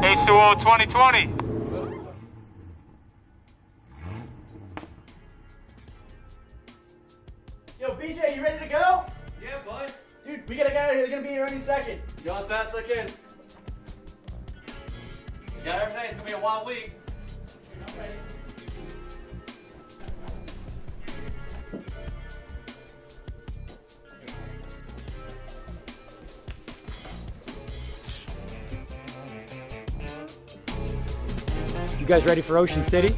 H2Oi 2020. Yo, BJ, you ready to go? Yeah, bud. Dude, we gotta get out of here. They're gonna be here any second. You on fast as I can. You got everything. It's gonna be a wild week. I'm ready. You guys ready for Ocean City?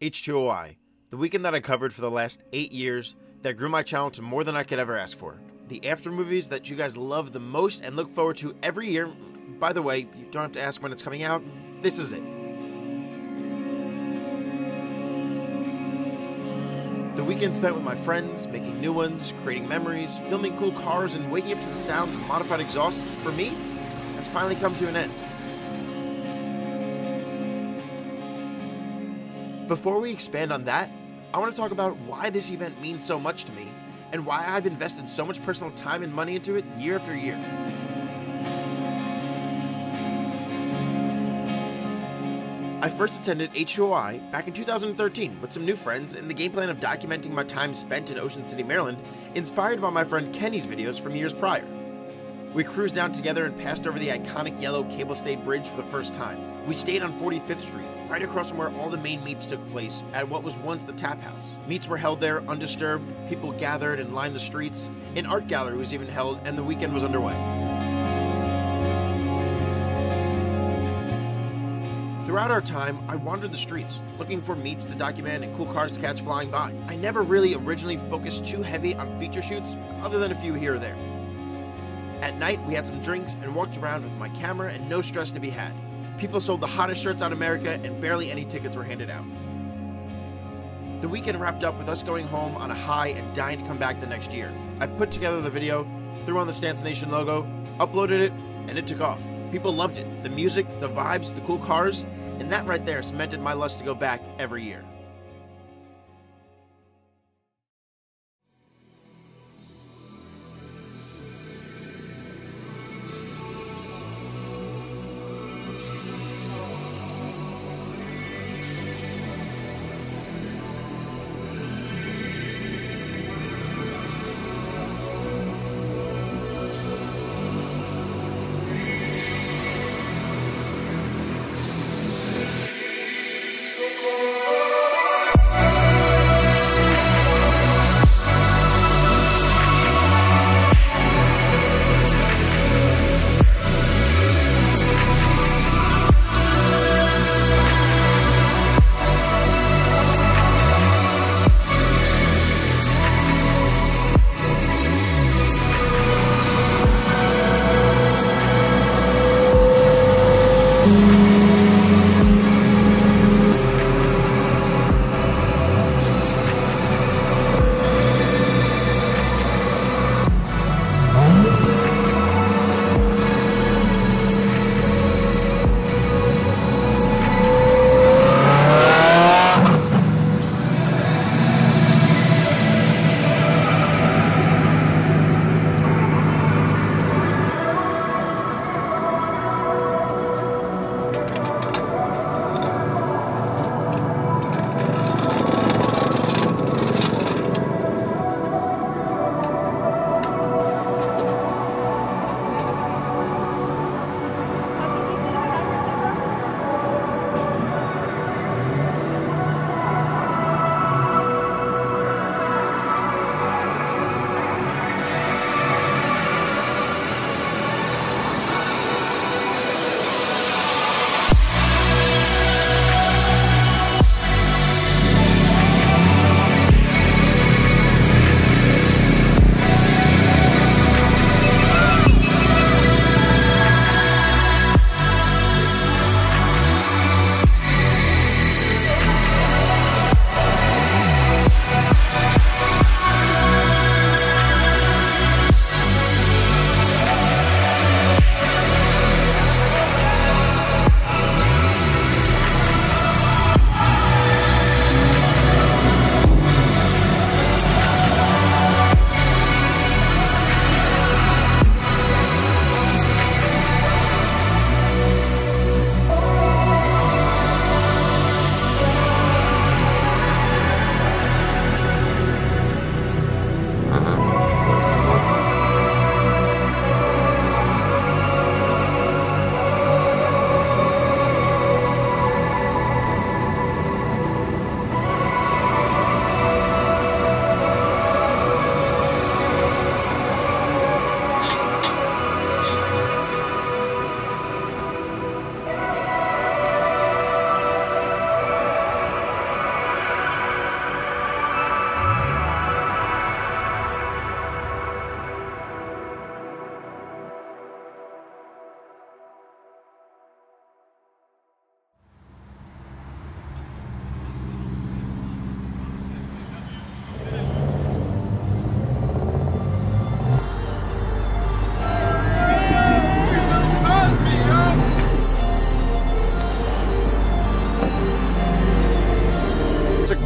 H2Oi, the weekend that I covered for the last 8 years that grew my channel to more than I could ever ask for. The after movies that you guys love the most and look forward to every year. By the way, you don't have to ask when it's coming out. This is it. The weekend spent with my friends, making new ones, creating memories, filming cool cars, and waking up to the sounds of modified exhaust, for me, has finally come to an end. Before we expand on that, I want to talk about why this event means so much to me, and why I've invested so much personal time and money into it year after year. I first attended H2Oi back in 2013 with some new friends in the game plan of documenting my time spent in Ocean City, Maryland, inspired by my friend Kenny's videos from years prior. We cruised down together and passed over the iconic yellow cable-stayed bridge for the first time. We stayed on 45th Street, right across from where all the main meets took place at what was once the tap house. Meets were held there undisturbed, people gathered and lined the streets, an art gallery was even held, and the weekend was underway. Throughout our time, I wandered the streets, looking for meets to document and cool cars to catch flying by. I never really originally focused too heavy on feature shoots, other than a few here or there. At night, we had some drinks and walked around with my camera and no stress to be had. People sold the hottest shirts on America, and barely any tickets were handed out. The weekend wrapped up with us going home on a high and dying to come back the next year. I put together the video, threw on the Stance Nation logo, uploaded it, and it took off. People loved it. The music, the vibes, the cool cars, and that right there cemented my lust to go back every year.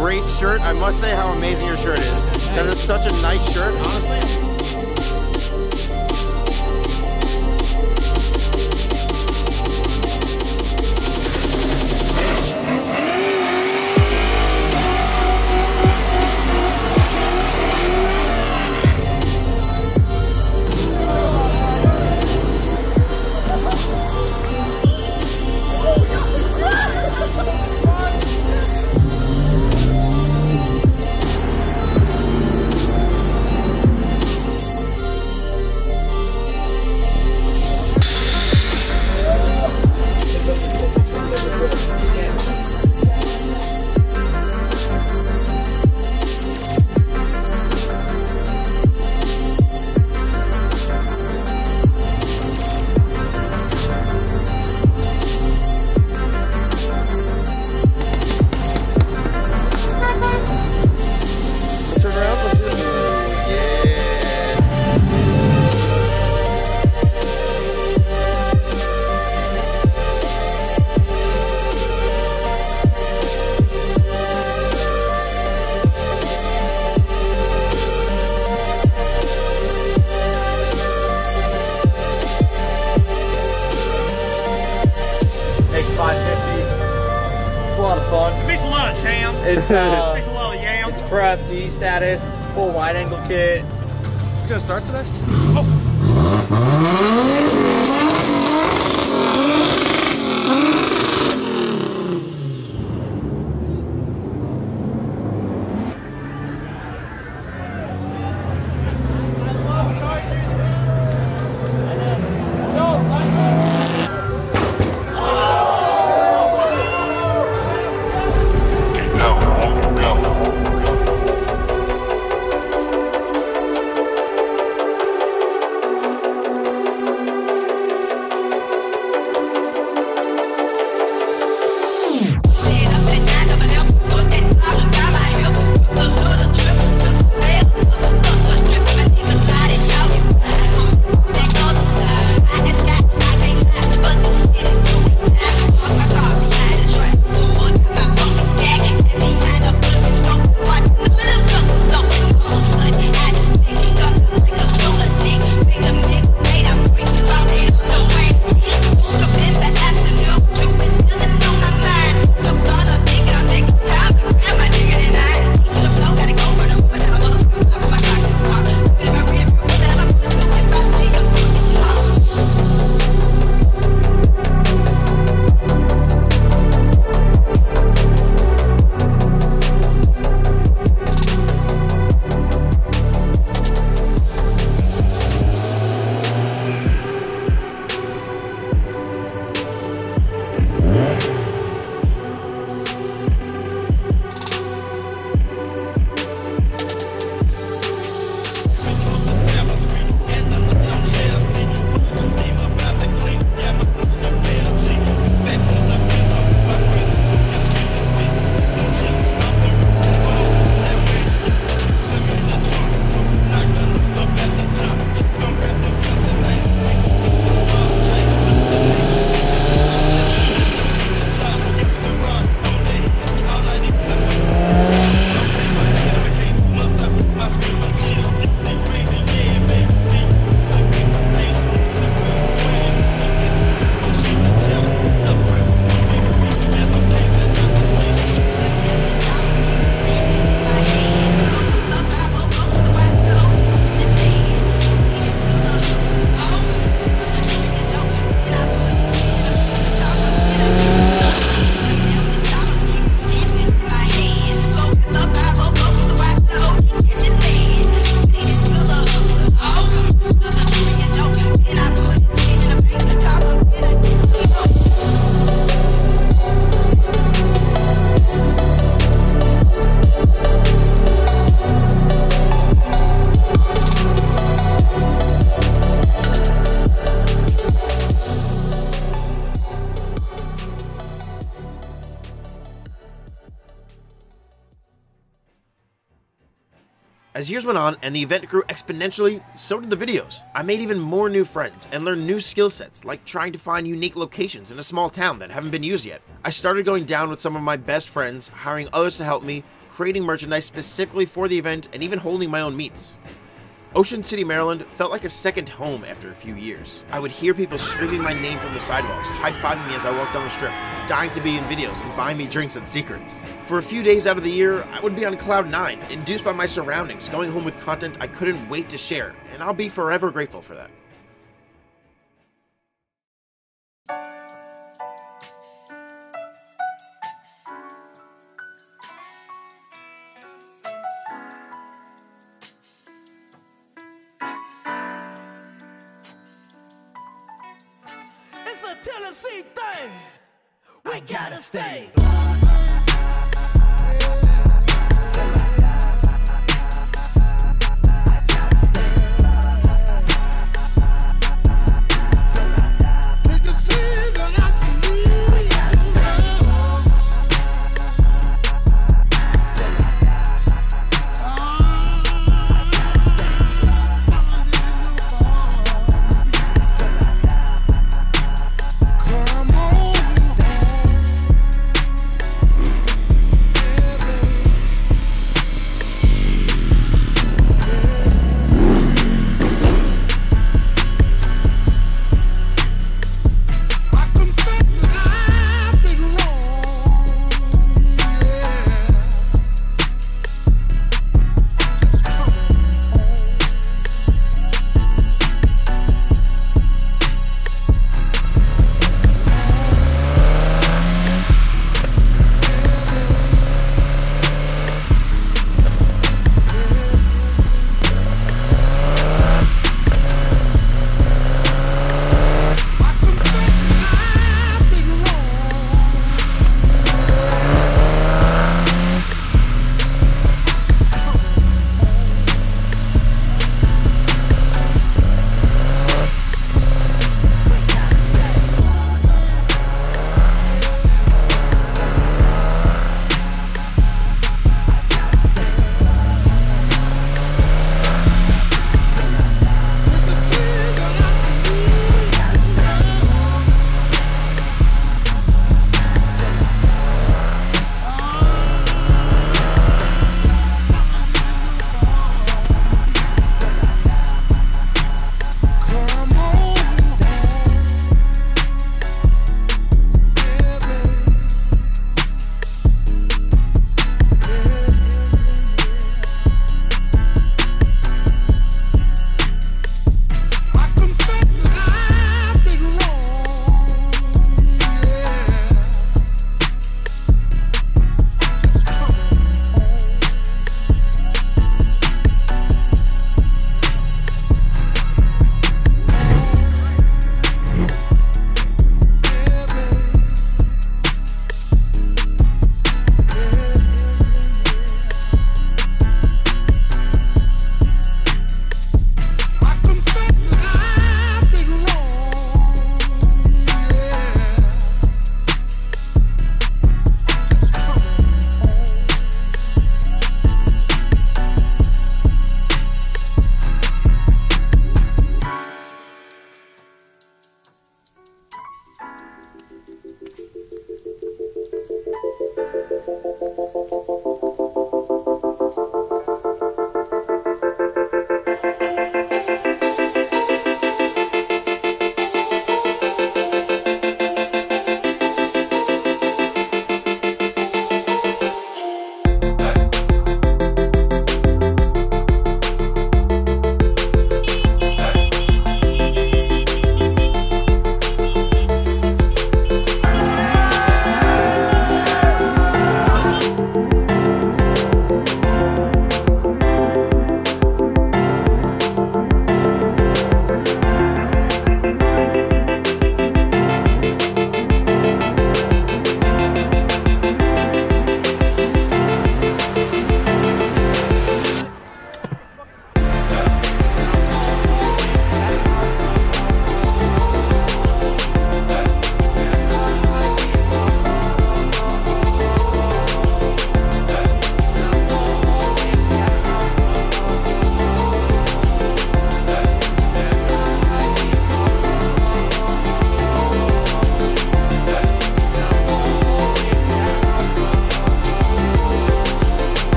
great shirt. I must say how amazing your shirt is. That is such a nice shirt, honestly. Piece of lunch, ham. It's Piece of little yam. it's Pro FD status. It's full wide angle kit. It's gonna start today? As years went on and the event grew exponentially, so did the videos. I made even more new friends and learned new skill sets, like trying to find unique locations in a small town that haven't been used yet. I started going down with some of my best friends, hiring others to help me, creating merchandise specifically for the event, and even holding my own meets. Ocean City, Maryland felt like a second home after a few years. I would hear people screaming my name from the sidewalks, high-fiving me as I walked down the strip, dying to be in videos and buying me drinks at Secrets. For a few days out of the year, I would be on cloud 9, induced by my surroundings, going home with content I couldn't wait to share, and I'll be forever grateful for that. Tennessee thing, we gotta stay.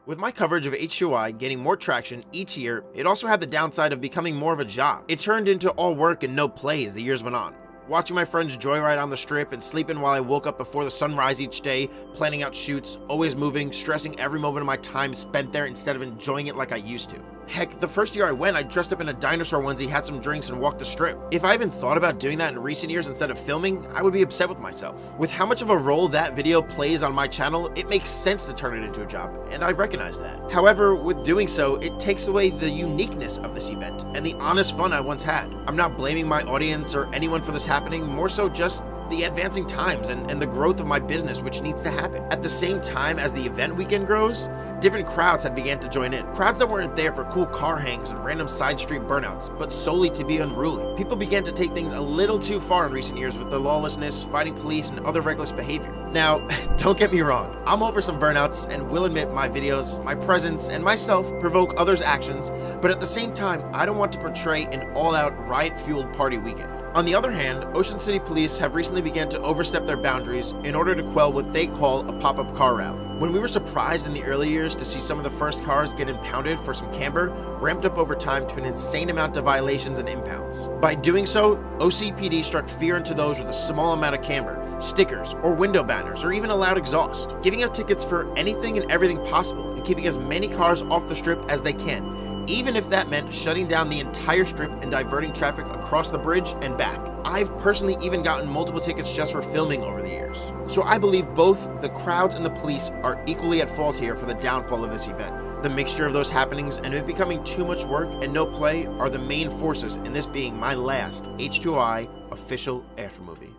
With my coverage of H2Oi gaining more traction each year, it also had the downside of becoming more of a job. It turned into all work and no play as the years went on. Watching my friends joyride on the strip and sleeping while I woke up before the sunrise each day, planning out shoots, always moving, stressing every moment of my time spent there instead of enjoying it like I used to. Heck, the first year I went, I dressed up in a dinosaur onesie, had some drinks, and walked the strip. If I even thought about doing that in recent years instead of filming, I would be upset with myself. With how much of a role that video plays on my channel, it makes sense to turn it into a job, and I recognize that. However, with doing so, it takes away the uniqueness of this event and the honest fun I once had. I'm not blaming my audience or anyone for this happening, more so just the advancing times and the growth of my business, which needs to happen. At the same time as the event weekend grows, different crowds had began to join in. Crowds that weren't there for cool car hangs and random side street burnouts, but solely to be unruly. People began to take things a little too far in recent years with the lawlessness, fighting police, and other reckless behavior. Now, don't get me wrong, I'm all for some burnouts and will admit my videos, my presence, and myself provoke others' actions, but at the same time, I don't want to portray an all-out riot-fueled party weekend. On the other hand, Ocean City police have recently begun to overstep their boundaries in order to quell what they call a pop-up car rally. When we were surprised in the early years to see some of the first cars get impounded for some camber, ramped up over time to an insane amount of violations and impounds. By doing so, OCPD struck fear into those with a small amount of camber, stickers, or window banners, or even a loud exhaust, giving out tickets for anything and everything possible and keeping as many cars off the strip as they can, even if that meant shutting down the entire strip and diverting traffic across the bridge and back. I've personally even gotten multiple tickets just for filming over the years. So I believe both the crowds and the police are equally at fault here for the downfall of this event. The mixture of those happenings and it becoming too much work and no play are the main forces in this being my last H2Oi official after movie.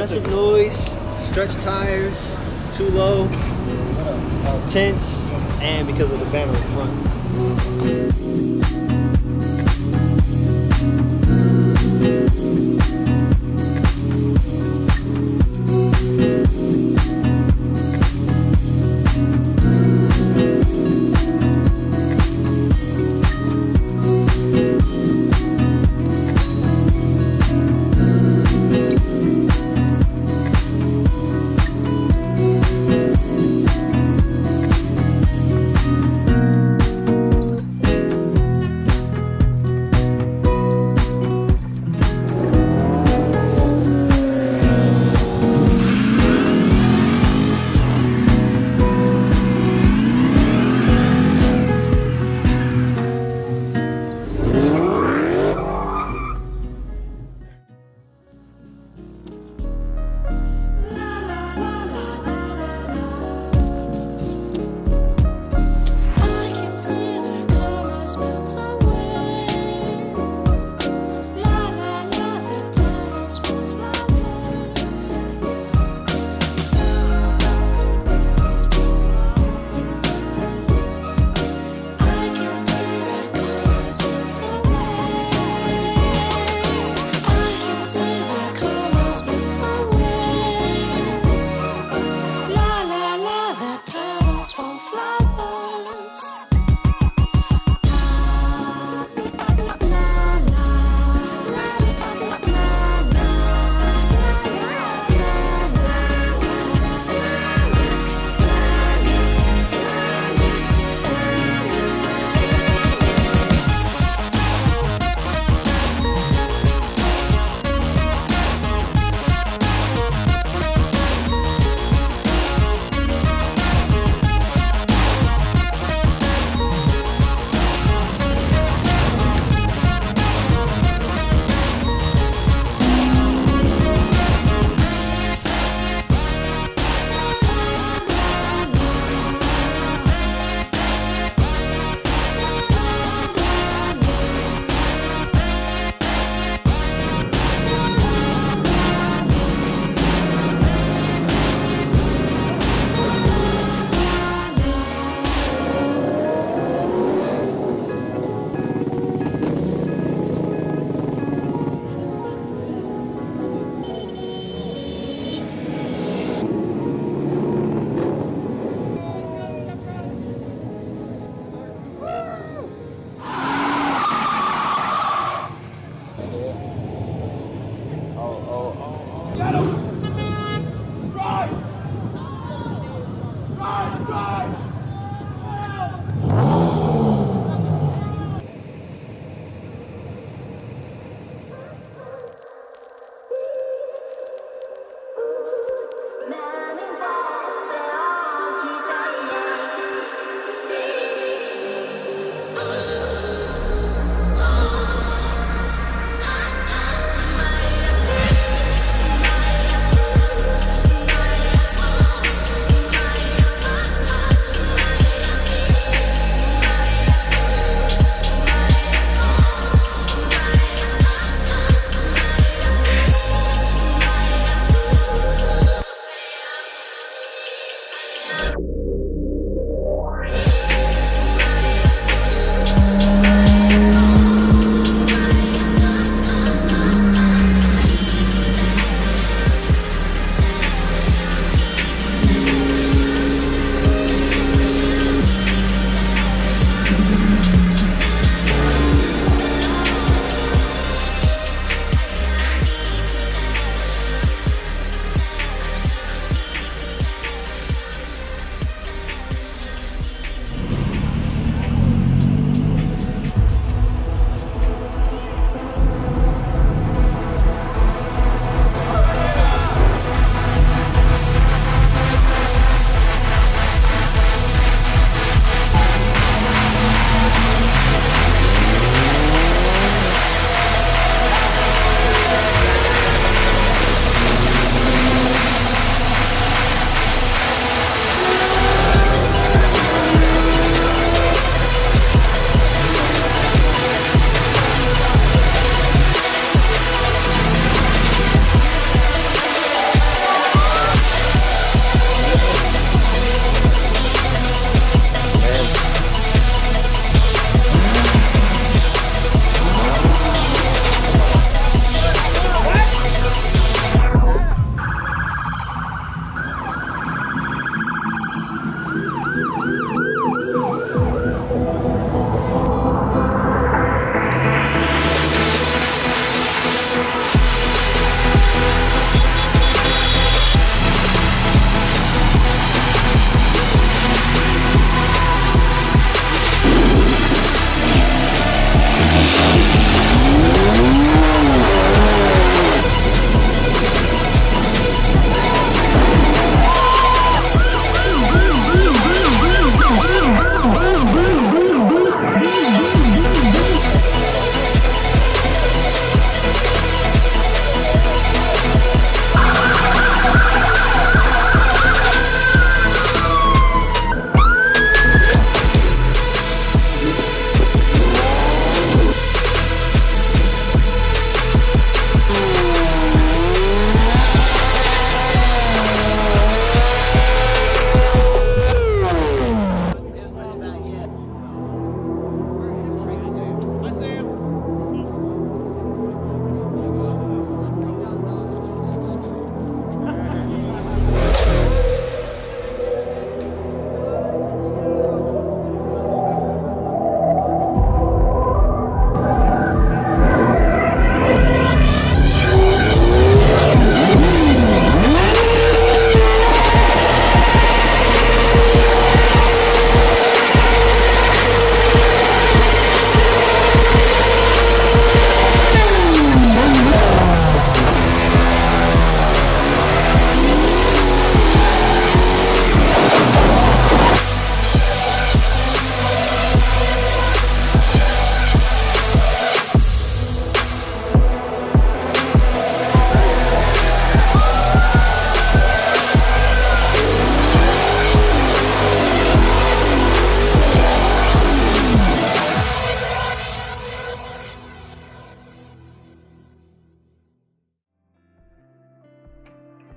Excessive noise, stretched tires, too low, tints, and because of the banner in front.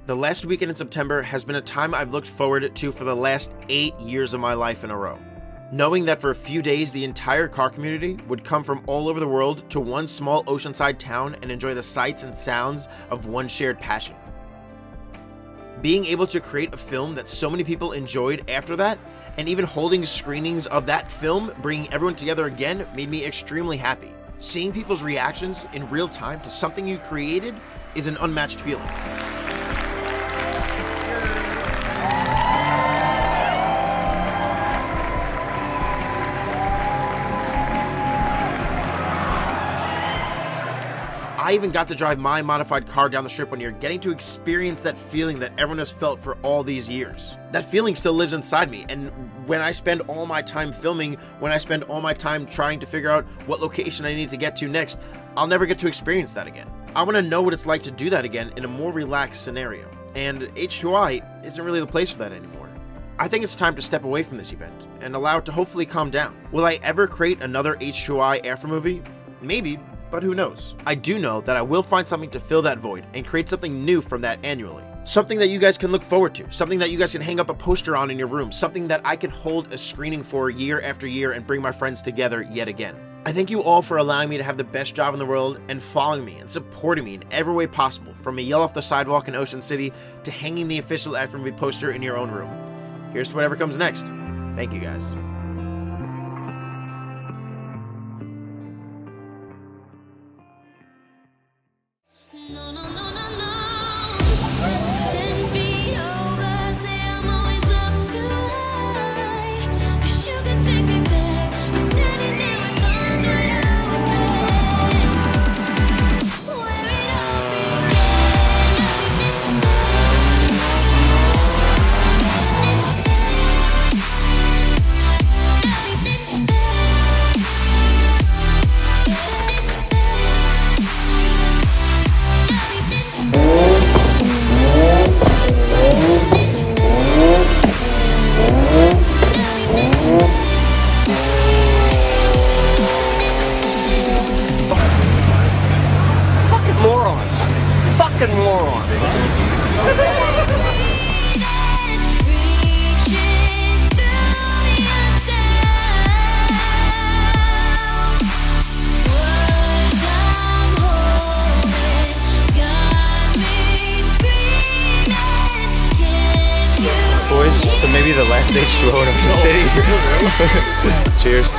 The last weekend in September has been a time I've looked forward to for the last 8 years of my life in a row. Knowing that for a few days the entire car community would come from all over the world to one small oceanside town and enjoy the sights and sounds of one shared passion. Being able to create a film that so many people enjoyed after that, and even holding screenings of that film, bringing everyone together again, made me extremely happy. Seeing people's reactions in real time to something you created is an unmatched feeling. I even got to drive my modified car down the strip one year, getting to experience that feeling that everyone has felt for all these years. That feeling still lives inside me, and when I spend all my time filming, when I spend all my time trying to figure out what location I need to get to next, I'll never get to experience that again. I want to know what it's like to do that again in a more relaxed scenario, and H2Oi isn't really the place for that anymore. I think it's time to step away from this event and allow it to hopefully calm down. Will I ever create another H2Oi after movie? Maybe. But who knows? I do know that I will find something to fill that void and create something new from that annually. Something that you guys can look forward to, something that you guys can hang up a poster on in your room, something that I can hold a screening for year after year and bring my friends together yet again. I thank you all for allowing me to have the best job in the world and following me and supporting me in every way possible, from a yell off the sidewalk in Ocean City to hanging the official after movie poster in your own room. Here's to whatever comes next. Thank you guys. No, no, no, no, no. 10 feet over, say I'm always up too high. Wish you could take me back. You're standing there with arms wide open. Where it all Fucking moron. Boys, so maybe the last H2O in Ocean City. Cheers.